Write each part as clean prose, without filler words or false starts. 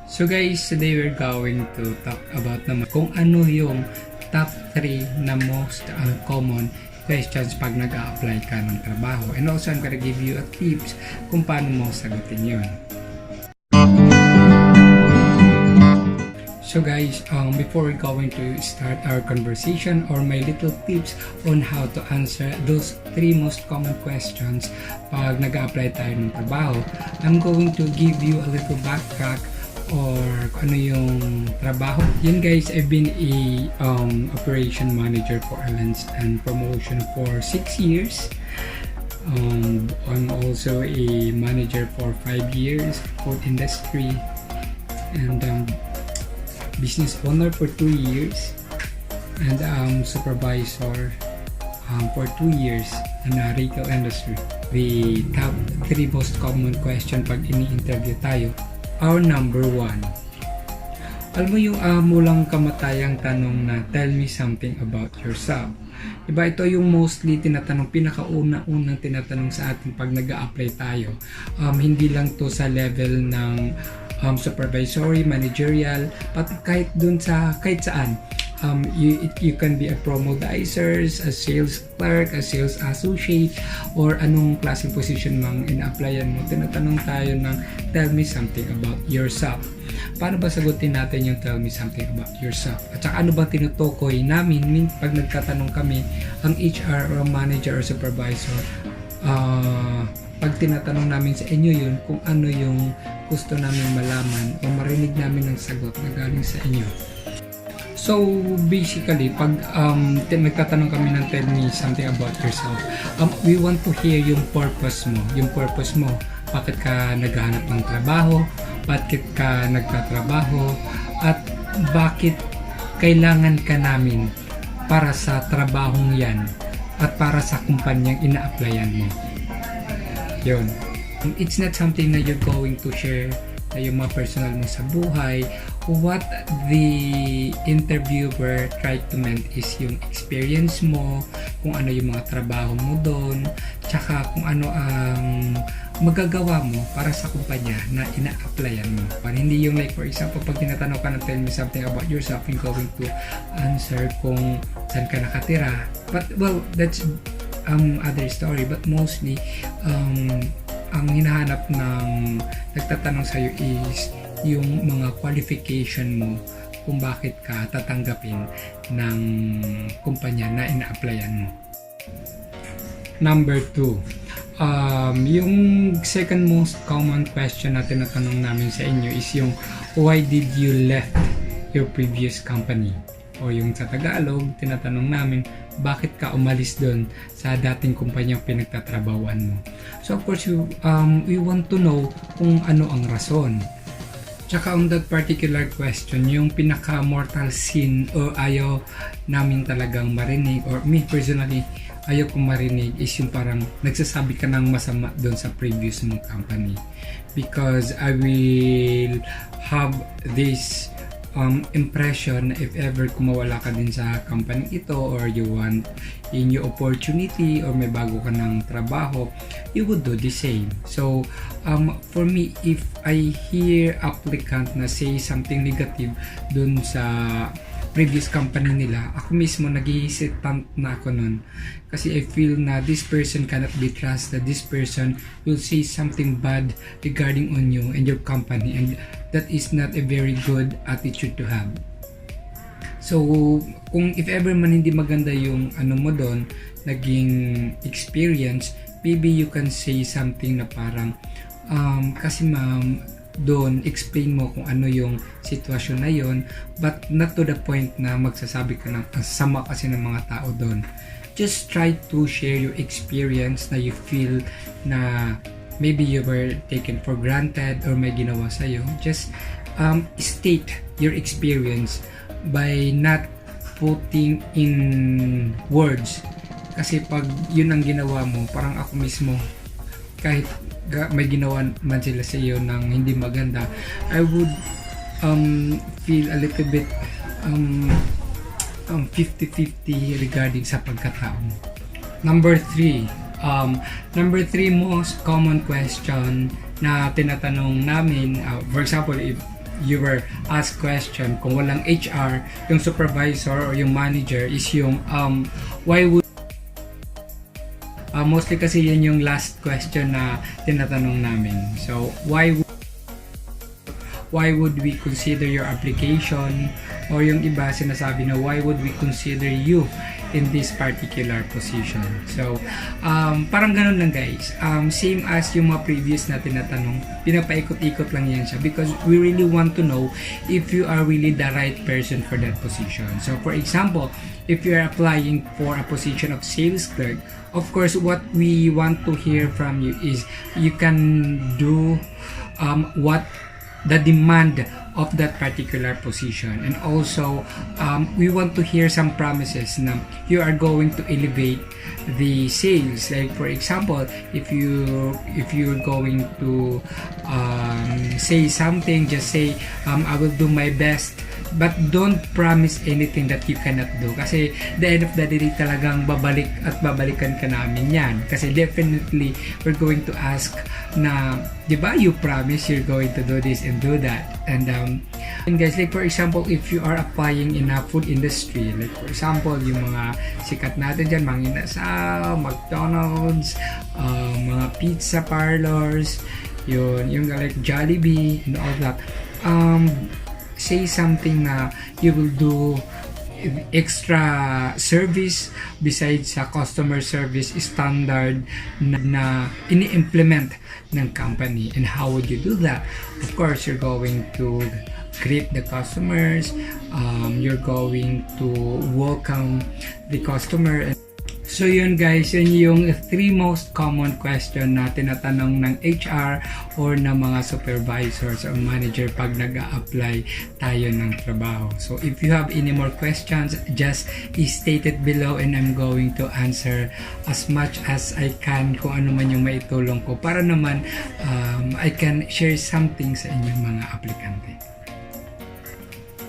So guys, today we're going to talk about naman kung ano yung top 3 na most common questions pag nag-a-apply ka ng trabaho. And also, I'm gonna give you a tips kung paano mo sagutin yun. So guys, before we're going to start our conversation or my little tips on how to answer those 3 most common questions pag nag-a-apply tayo ng trabaho, I'm going to give you a little backtrack or ano yung trabaho. Yun guys, I've been a operation manager for airlines and promotion for 6 years. I'm also a manager for 5 years, food industry, and business owner for 2 years, and supervisor for 2 years in the retail industry. The top 3 most common question pag ini-interview tayo. Our number 1. Alam mo yung mulang kamatayang tanong na tell me something about yourself. Diba, ito yung mostly tinatanong, pinakauna-unang tinatanong sa atin pag nag-a-apply tayo. Hindi lang to sa level ng supervisory, managerial, but kahit saan. You can be a promodizer, a sales clerk, a sales associate, or anong klaseng position mang ina-applyan mo. Tinatanong tayo ng tell me something about yourself. Paano ba sagutin natin yung tell me something about yourself? At saka ano ba tinutukoy namin pag nagtatanong kami ang HR or manager or supervisor? Pag tinatanong namin sa inyo yun, kung ano yung gusto namin malaman o marinig namin ng sagot na galing sa inyo. So basically, pag nagtatanong kami ng tell me something about yourself, we want to hear yung purpose mo. Yung purpose mo, bakit ka naghahanap ng trabaho, bakit ka nagtatrabaho, at bakit kailangan ka namin para sa trabahong yan at para sa kumpanyang ina-applyan mo. Yun. It's not something na you're going to share na yung mga personal mo sa buhay. What the interviewer tried to meant is yung experience mo, kung ano yung mga trabaho mo doon, tsaka kung ano ang magagawa mo para sa kumpanya na ina-applyan mo. Para hindi yung like for example, pag tinatanong ka na tell me something about yourself, you're going to answer kung saan ka nakatira. But well, that's other story, but mostly ang hinahanap ng nagtatanong sa'yo is yung mga qualification mo kung bakit ka tatanggapin ng kumpanya na ina-applyan mo. Number 2, yung second most common question na tinatanong namin sa inyo is yung why did you left your previous company? O yung sa Tagalog, tinatanong namin, bakit ka umalis doon sa dating kumpanyang pinagtatrabahuan mo? So of course, we want to know kung ano ang rason. Tsaka on that particular question, yung pinaka-mortal sin o ayaw namin talagang marinig, or me personally, ayaw kong marinig is yung parang nagsasabi ka ng masama doon sa previous mong company. Because I will have this impression if ever kumawala ka din sa company ito, or you want a new opportunity, or may bago ka ng trabaho, you would do the same. So for me, if I hear applicant na say something negative dun sa previous company nila, ako mismo nag-hesitant na ako nun, kasi I feel na this person cannot be trusted. This person will say something bad regarding on you and your company, and that is not a very good attitude to have. So kung if ever man hindi maganda yung ano mo doon, naging experience, maybe you can say something na parang kasi ma'am, doon explain mo kung ano yung sitwasyon na yon, but not to the point na magsasabi ka ng sama kasi ng mga tao doon. Just try to share your experience na you feel na maybe you were taken for granted or may ginawa sa'yo. Just state your experience by not putting in words, kasi pag yun ang ginawa mo, parang ako mismo, kahit may ginawa man sila sa iyo ng hindi maganda, I would feel a little bit 50-50 regarding sa pagkatao mo. Number 3 most common question na tinatanong namin, for example, if you were asked question, kung walang HR, yung supervisor or yung manager is yung why would mostly kasi yun yung last question na tinatanong namin. So why would we consider your application, or yung iba sinasabi na why would we consider you in this particular position. So parang ganun lang guys, same as yung mga previous na tinatanong, pinapaikot-ikot lang yan siya because we really want to know if you are really the right person for that position. So for example, if you are applying for a position of sales clerk, of course what we want to hear from you is you can do what the demand of that particular position, and also we want to hear some promises na you are going to elevate the sales. Like for example, if you're going to say something, just say I will do my best, but don't promise anything that you cannot do, kasi the end of the day talagang babalik at babalikan ka namin yan, kasi definitely we're going to ask na, di ba, you promise you're going to do this and do that. And guys, like for example, if you are applying in a food industry, like for example yung mga sikat natin dyan, mga Inasal, McDonald's, mga pizza parlors, yung like Jollibee and all that, say something na you will do extra service besides sa customer service standard na ini-implement ng company. And how would you do that? Of course, you're going to greet the customers, you're going to welcome the customer. So yun guys, yun yung 3 most common question na tinatanong ng HR or ng mga supervisors or manager pag nag-a-apply tayo ng trabaho. So if you have any more questions, just state it below and I'm going to answer as much as I can kung ano man yung maitulong ko para naman I can share something sa inyong mga aplikante.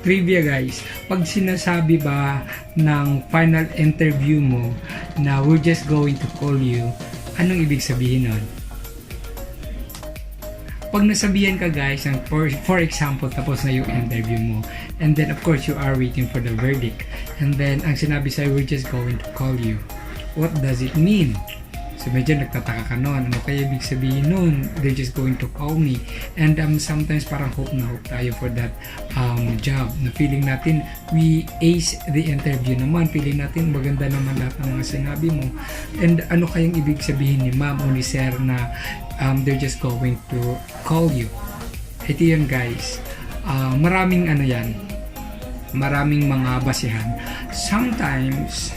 Trivia guys, pag sinasabi ba ng final interview mo na we're just going to call you, anong ibig sabihin nun? Pag nasabihan ka guys, for example, tapos na yung interview mo, and then of course you are waiting for the verdict, and then ang sinabi sa'yo, we're just going to call you. What does it mean? So medyo nagtataka ka nun, ano kaya ibig sabihin nun? They're just going to call me. And sometimes parang hope na hope tayo for that job. Na feeling natin, we ace the interview naman. Feeling natin, maganda naman lahat ng mga sinabi mo. And ano kayang ibig sabihin ni ma'am o ni sir na they're just going to call you? Ito yun guys. Maraming ano yan. Maraming mga basihan. Sometimes,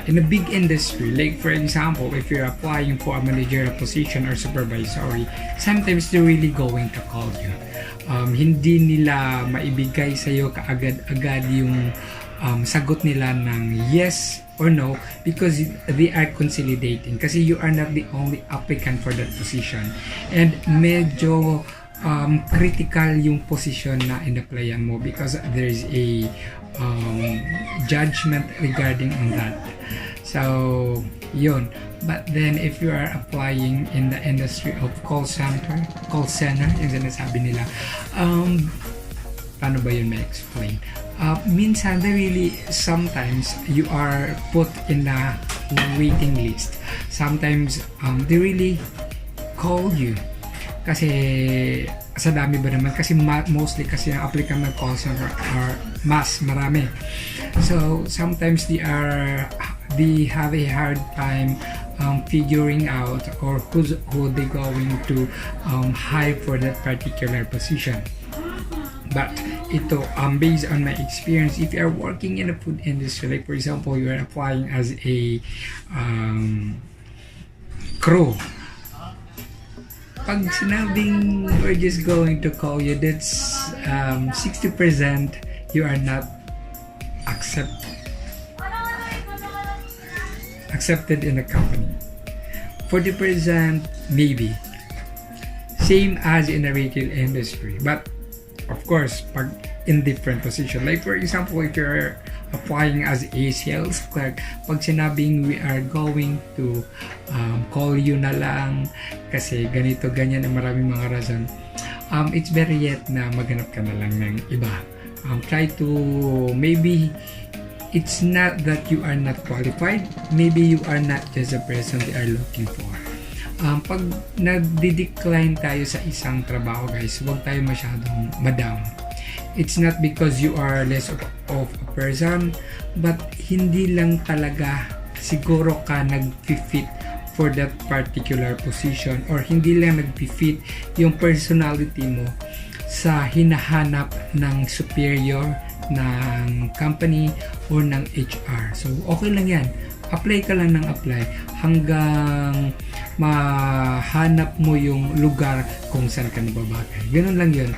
in a big industry, like for example, if you're applying for a managerial position or supervisory, sometimes they're really going to call you. Hindi nila maibigay sa'yo kaagad-agad yung sagot nila ng yes or no because they are consolidating. Kasi you are not the only applicant for that position. And medyo critical yung position na in-applyan mo because there is a judgment regarding on that. So yun. But then if you are applying in the industry of call center yung sinasabi nila, paano ba yun ma-explain? Minsan they really, sometimes you are put in a waiting list. Sometimes they really call you kasi sa dami ba naman, kasi mostly kasi ang applicant ng call center are marami. So sometimes they have a hard time figuring out or who they going to hire for that particular position. But ito, based on my experience, if you are working in the food industry, like for example, you are applying as a crew, pag sinabing we're just going to call you, that's 60% you are not accepted in the company. 40% maybe. Same as in the retail industry. But of course, pag in different position. Like for example, if you're applying as a sales clerk, pag sinabing we are going to call you na lang kasi ganito, ganyan, maraming mga rason, it's better yet na maghanap ka na lang ng iba. Try to, maybe it's not that you are not qualified, maybe you are not just the person they are looking for. Pag nag-decline tayo sa isang trabaho, guys, huwag tayo masyadong ma-down. It's not because you are less of a person, but hindi lang talaga siguro ka nag-fit for that particular position, or hindi lang nag-fit yung personality mo sa hinahanap ng superior ng company or ng HR. So, okay lang yan. Apply ka lang ng apply hanggang mahanap mo yung lugar kung saan ka nababagay. Ganun lang yun.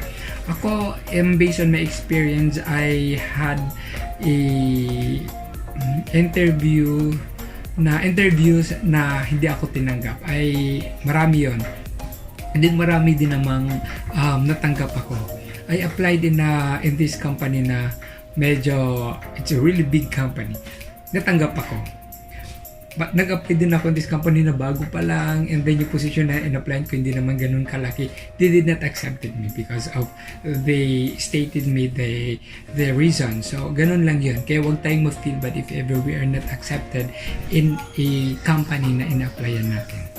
Ako, based on my experience, I had a interviews na hindi ako tinanggap. Ay marami yon. And then marami din namang natanggap ako. I applied in this company na medyo, it's a really big company. Natanggap ako. But nag-apply din ako in this company na bago pa lang, and then yung position na in-apply ko hindi naman ganun kalaki. They did not accepted me because of they stated me the reason. So ganun lang yun. Kaya huwag tayong ma-feel bad if ever we are not accepted in a company na in-applyan natin.